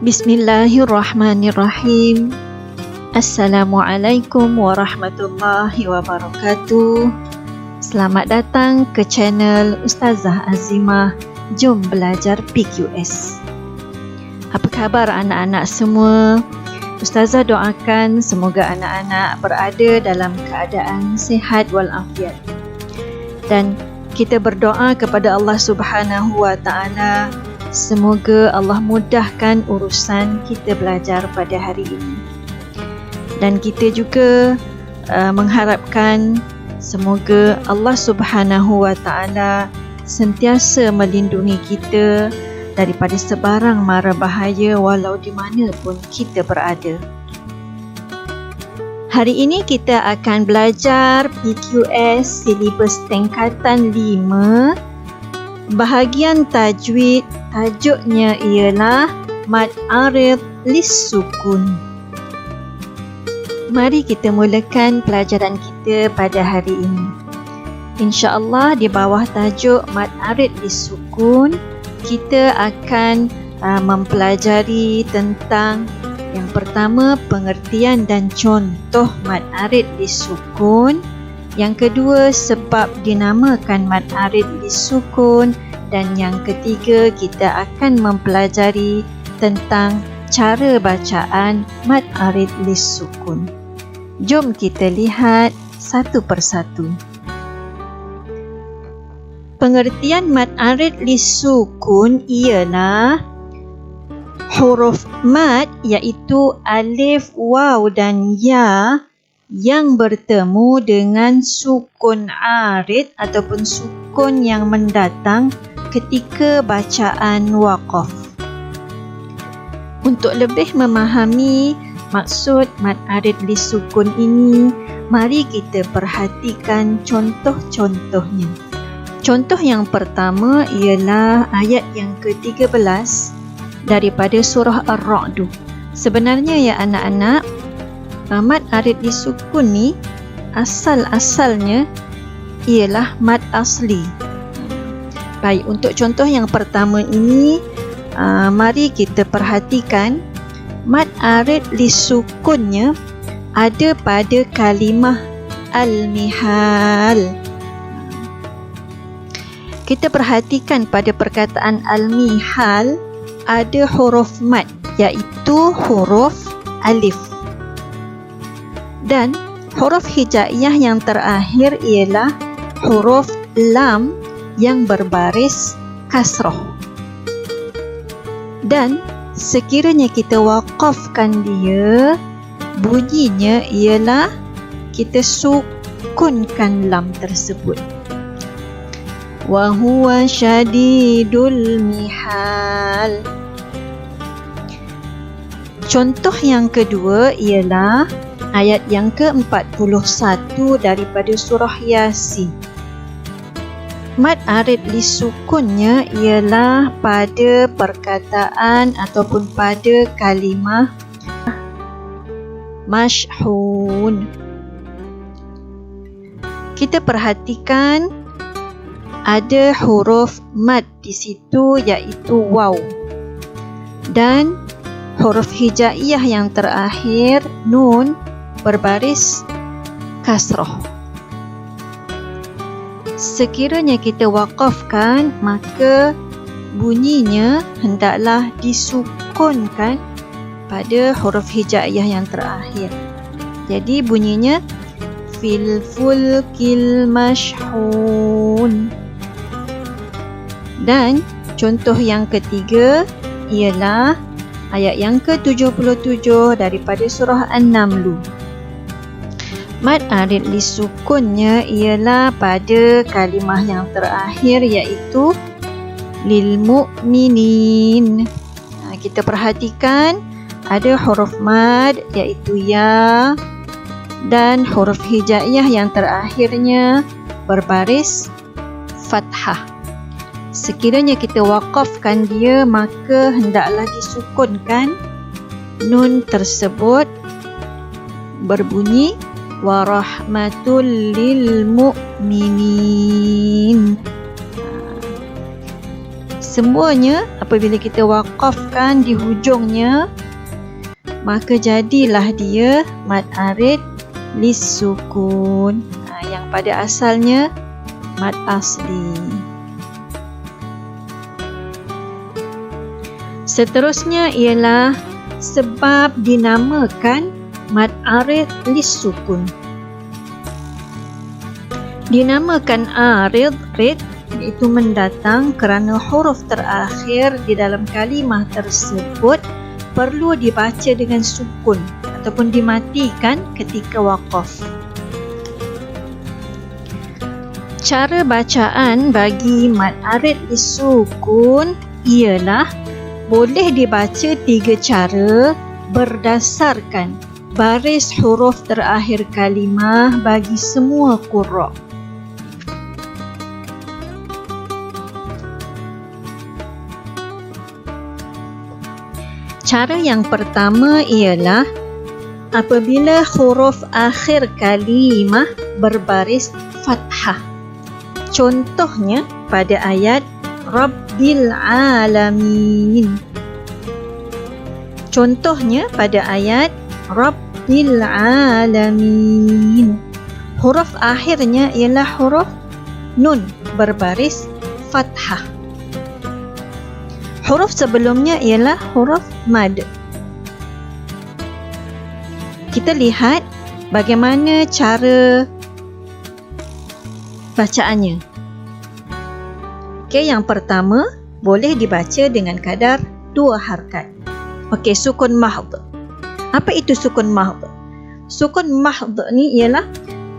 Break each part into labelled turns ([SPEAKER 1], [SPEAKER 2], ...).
[SPEAKER 1] Bismillahirrahmanirrahim. Assalamualaikum warahmatullahi wabarakatuh. Selamat datang ke channel Ustazah Azimah. Jom belajar PQS. Apa khabar anak-anak semua? Ustazah doakan semoga anak-anak berada dalam keadaan sihat walafiat. Dan kita berdoa kepada Allah Subhanahu wa Ta'ala, semoga Allah mudahkan urusan kita belajar pada hari ini. Dan kita juga mengharapkan semoga Allah Subhanahu wa Ta'ala sentiasa melindungi kita daripada sebarang mara bahaya walau di mana pun kita berada. Hari ini kita akan belajar PQS silibus tingkatan 5, bahagian tajwid. Tajuknya ialah Mad Arid Lis-Sukun. Mari kita mulakan pelajaran kita pada hari ini. InsyaAllah di bawah tajuk Mad Arid Lis-Sukun, kita akan mempelajari tentang yang pertama, pengertian dan contoh Mad Arid Lis-Sukun. Yang kedua, sebab dinamakan Mad Arid Lis-Sukun. Dan yang ketiga, kita akan mempelajari tentang cara bacaan Mad Arid Lis-Sukun. Jom kita lihat satu persatu. Pengertian Mad Arid Lis-Sukun ialah huruf mad iaitu alif, waw dan ya yang bertemu dengan sukun arid ataupun sukun yang mendatang ketika bacaan waqaf. Untuk lebih memahami maksud Mad Arid Lis-Sukun ini, mari kita perhatikan contoh-contohnya. Contoh yang pertama ialah ayat yang ke-13 daripada surah Ar-Ra'd. Sebenarnya ya anak-anak, Mad Arid Lis-Sukun ni asal-asalnya ialah mad asli. Baik, untuk contoh yang pertama ini, mari kita perhatikan Mad Arid Lis-Sukunnya ada pada kalimah Al-Mihal. Kita perhatikan pada perkataan Al-Mihal ada huruf mad iaitu huruf alif. Dan huruf hijaiyah yang terakhir ialah huruf lam yang berbaris kasrah. Dan sekiranya kita waqafkan dia, bunyinya ialah kita sukunkan lam tersebut. Wa huwa syadidul mihal. Contoh yang kedua ialah ayat yang ke-41 daripada surah Yasin. Mad Arid Lis-Sukunnya ialah pada perkataan ataupun pada kalimah mashhun. Kita perhatikan ada huruf mad di situ iaitu waw. Dan huruf hijaiyah yang terakhir nun berbaris kasrah. Sekiranya kita waqafkan, maka bunyinya hendaklah disukunkan pada huruf hijaiyah yang terakhir. Jadi bunyinya fil fulkil mashhun. Dan contoh yang ketiga ialah ayat yang ke-77 daripada surah An-Naml. Mad Arid Lis-Sukunnya ialah pada kalimah yang terakhir iaitu lil mu'minin. Kita perhatikan ada huruf mad iaitu ya dan huruf hijaiyah yang terakhirnya berbaris fathah. Sekiranya kita waqafkan dia, maka hendaklah disukunkan nun tersebut berbunyi wa rahmatul lil mu'minin. semuanya apabila kita waqafkan di hujungnya, maka jadilah dia mad arid lis-sukun, yang pada asalnya mad asli. Seterusnya ialah sebab dinamakan mad arid lis-sukun. Dinamakan arid, iaitu mendatang kerana huruf terakhir di dalam kalimah tersebut perlu dibaca dengan sukun ataupun dimatikan ketika waqaf. Cara bacaan bagi mad arid lis-sukun ialah boleh dibaca 3 cara berdasarkan baris huruf terakhir kalimah bagi semua qurra'. Cara yang pertama ialah apabila huruf akhir kalimah berbaris fathah. Contohnya pada ayat Rabbil Alamin. Contohnya pada ayat Rabbil Alamin. Huruf akhirnya ialah huruf nun berbaris fathah. Huruf sebelumnya ialah huruf mad. Kita lihat bagaimana cara bacaannya. Okey, yang pertama boleh dibaca dengan kadar 2 harakat. Okey, sukun mahdh. Apa itu sukun mahdh? Sukun mahdh ni ialah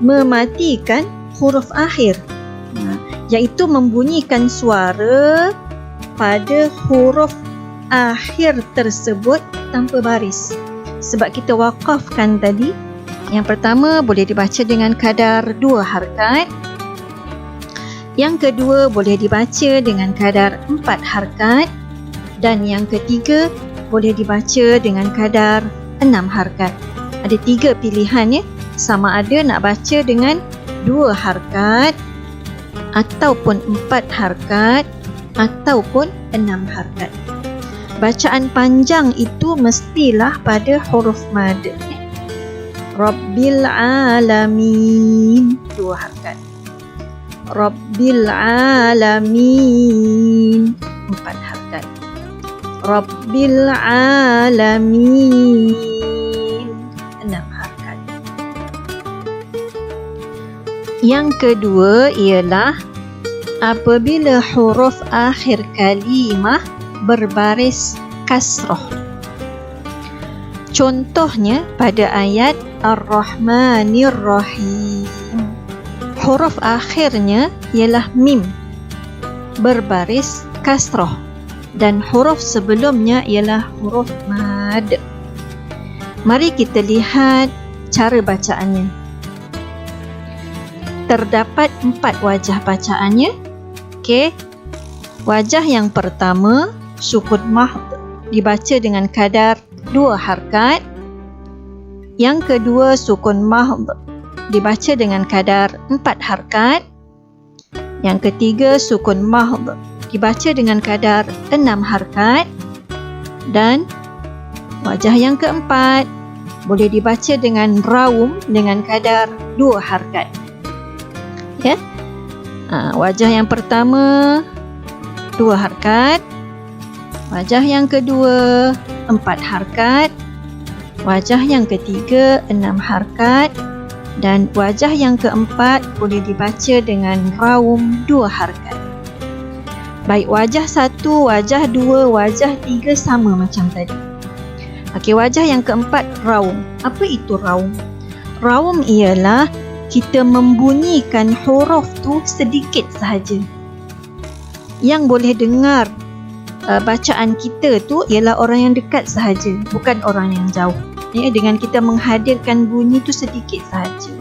[SPEAKER 1] mematikan huruf akhir, iaitu membunyikan suara pada huruf akhir tersebut tanpa baris. Sebab kita waqafkan tadi, yang pertama boleh dibaca dengan kadar 2 harakat. Yang kedua boleh dibaca dengan kadar 4 harakat. Dan yang ketiga boleh dibaca dengan kadar 6 harakat. Ada 3 pilihan ya. Sama ada nak baca dengan 2 harakat ataupun 4 harakat ataupun 6 harakat. Bacaan panjang itu mestilah pada huruf mad. Rabbil Alamin 2 harakat. Rabbil Alamin 4 harakat. Rabbil Alamin 6 harakat. Yang kedua ialah apabila huruf akhir kalimah berbaris kasrah. Contohnya pada ayat Ar-Rahmanir Rahim. Huruf akhirnya ialah mim berbaris kasrah dan huruf sebelumnya ialah huruf mad. Mari kita lihat cara bacaannya. Terdapat 4 wajah bacaannya. Okey. Wajah yang pertama, sukun mahdh, dibaca dengan kadar 2 harakat. Yang kedua, sukun mahdh, dibaca dengan kadar 4 harakat. Yang ketiga, sukun mahdh, dibaca dengan kadar 6 harakat. Dan wajah yang keempat boleh dibaca dengan raum dengan kadar 2 harakat. Ya. Wajah yang pertama 2 harakat. Wajah yang kedua 4 harakat. Wajah yang ketiga 6 harakat. Dan wajah yang keempat boleh dibaca dengan raum 2 harakat. Baik, wajah 1, wajah 2, wajah 3 sama macam tadi. Okey, wajah yang keempat raum. Apa itu raum? Raum ialah kita membunyikan huruf tu sedikit sahaja. Yang boleh dengar bacaan kita tu ialah orang yang dekat sahaja, bukan orang yang jauh. Ya, dengan kita menghadirkan bunyi tu sedikit sahaja.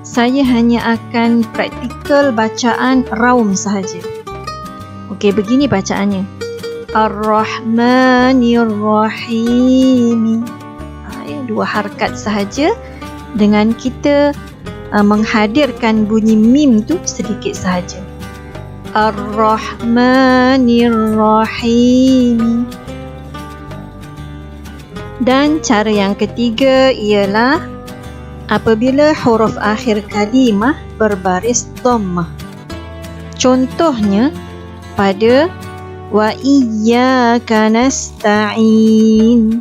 [SPEAKER 1] Saya hanya akan praktikal bacaan raum sahaja. Okey, begini bacaannya. Ar-Rahmanir Rahim. 2 harakat sahaja dengan kita menghadirkan bunyi mim tu sedikit sahaja. Ar-Rahmanir-Rahim. Dan cara yang ketiga ialah apabila huruf akhir kalimah berbaris dhammah. Contohnya pada wa iyyaka nasta'in.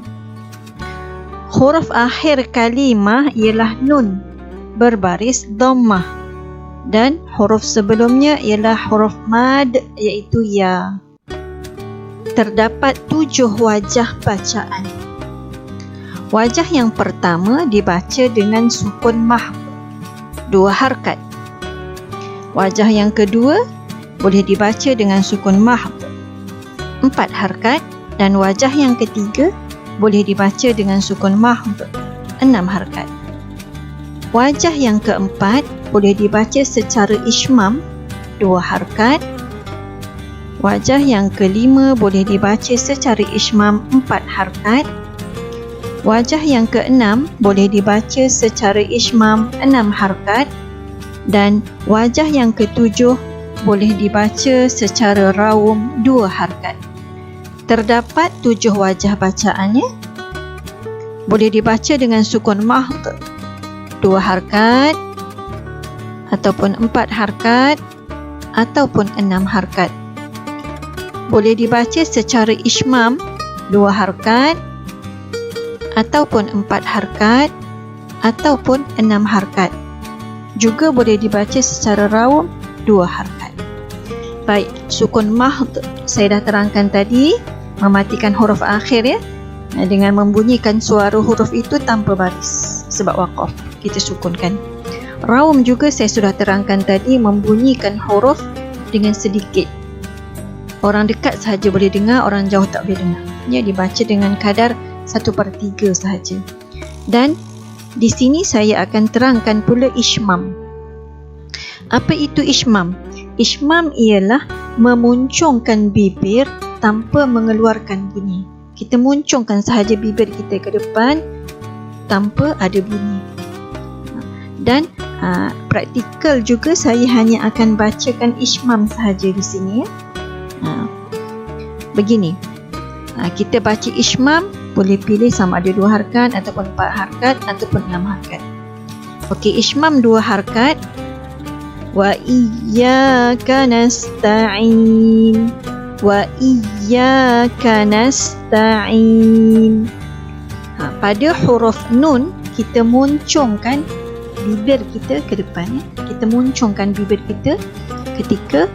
[SPEAKER 1] Huruf akhir kalimah ialah nun berbaris dhammah dan huruf sebelumnya ialah huruf mad iaitu ya. Terdapat 7 wajah bacaan. Wajah yang pertama dibaca dengan sukun mahd, 2 harkat. Wajah yang kedua boleh dibaca dengan sukun mahd, 4 harkat. Dan wajah yang ketiga boleh dibaca dengan sukun mahd, 6 harkat. Wajah yang keempat boleh dibaca secara ishmam, 2 harkat. Wajah yang kelima boleh dibaca secara ishmam, 4 harkat. Wajah yang keenam boleh dibaca secara ishmam, 6 harkat. Dan wajah yang ketujuh boleh dibaca secara raum, 2 harkat. Terdapat 7 wajah bacaannya. Boleh dibaca dengan sukun mahd, 2 harkat, ataupun 4 harkat, ataupun 6 harkat. Boleh dibaca secara ishmam, 2 harkat, ataupun 4 harkat, ataupun 6 harkat. Juga boleh dibaca secara raum, 2 harkat. Baik, sukun mahd saya dah terangkan tadi, mematikan huruf akhir ya, dengan membunyikan suara huruf itu tanpa baris sebab waqaf, kita sukunkan. Raum juga saya sudah terangkan tadi, membunyikan huruf dengan sedikit. Orang dekat sahaja boleh dengar, orang jauh tak boleh dengar. Ia dibaca dengan kadar 1/3 sahaja. Dan di sini saya akan terangkan pula ishmam. Apa itu ishmam? Ishmam ialah memuncungkan bibir tanpa mengeluarkan bunyi. Kita muncungkan sahaja bibir kita ke depan tanpa ada bunyi. Dan praktikal juga saya hanya akan bacakan ishmam sahaja di sini ya. Begini. Kita baca ishmam, boleh pilih sama ada 2 harkat ataupun 4 harkat ataupun 6 harkat. Okey, ishmam 2 harkat. Wa iyyaka nasta'in. Wa iyyaka nasta'in. Pada huruf nun kita muncungkan bibir kita ke depan ya. Kita muncungkan bibir kita ketika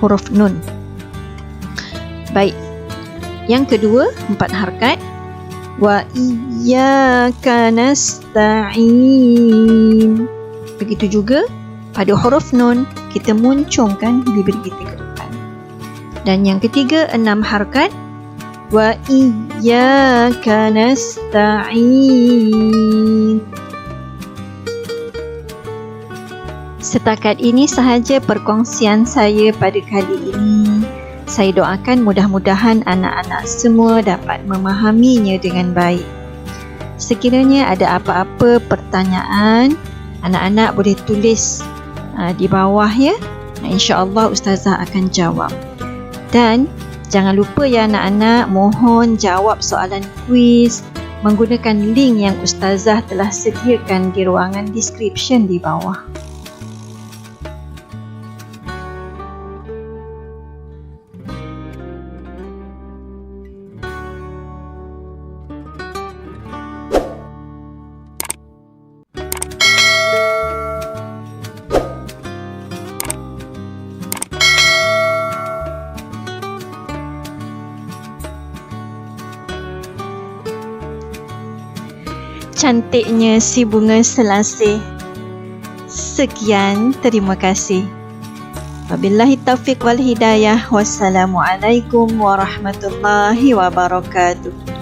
[SPEAKER 1] huruf nun. Baik. Yang kedua, 4 harkat. Wa iyyaka nasta'in. Begitu juga pada huruf nun kita muncungkan bibir kita ke depan. Dan yang ketiga, 6 harkat. Wa iyyaka nasta'in. Setakat ini sahaja perkongsian saya pada kali ini. Saya doakan mudah-mudahan anak-anak semua dapat memahaminya dengan baik. Sekiranya ada apa-apa pertanyaan, anak-anak boleh tulis di bawah ya. InsyaAllah Ustazah akan jawab. Dan jangan lupa ya anak-anak, mohon jawab soalan kuis menggunakan link yang Ustazah telah sediakan di ruangan description di bawah. Cantiknya si bunga selasih. Sekian, terima kasih. Wabillahi taufiq wal hidayah. Wassalamualaikum warahmatullahi wabarakatuh.